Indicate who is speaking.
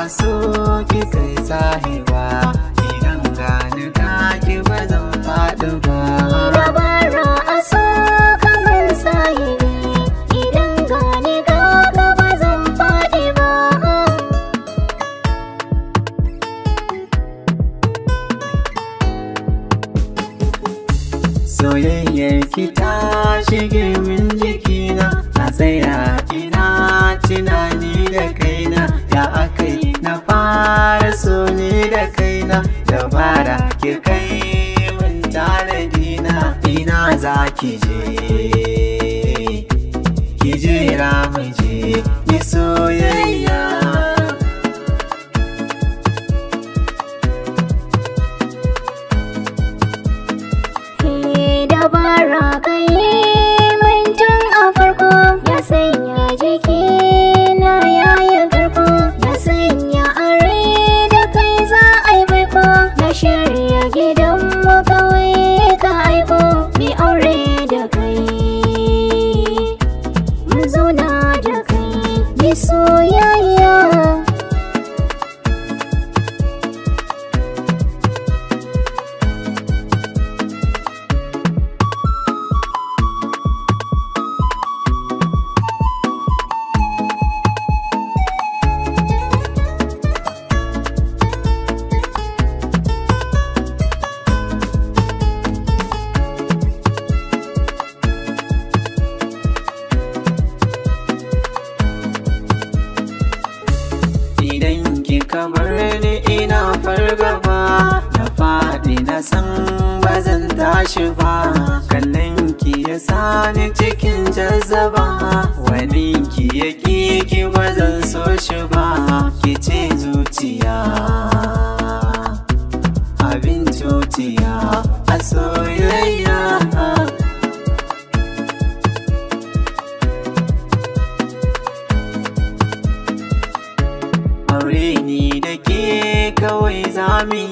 Speaker 1: so ki kai sahiba, idan gani ka ki ba zan faɗi ba.
Speaker 2: Dabara a so kamar sahibi, idan gani ka ba zan faɗi ba.
Speaker 1: Soyayyar ki ta shige min jikina, na tsaya ina tunani da kaina, ya akai na fara so ne da kaina, dabara ki kai min tanadina. Ina za ki jira mu je ni soyayya.
Speaker 2: Dabara kai min tun a farko, ya sanya jikina ya yi garko, ya sanya a rai da kai za a yi baiko. Na shirya gidanmu kawai ka aiko, mi aure da kai, mu zauna da kai, mi soyayya.
Speaker 1: Idan kika bar ni ina fargaba, na faɗi na san ba zan tashi ba. Kallon ki ya sani cikin jazzaba, wani ki ya ki ba zan so shi ba. Ki ce zuciya abin tutiya a soyayya. Aure ni da ke kawai zami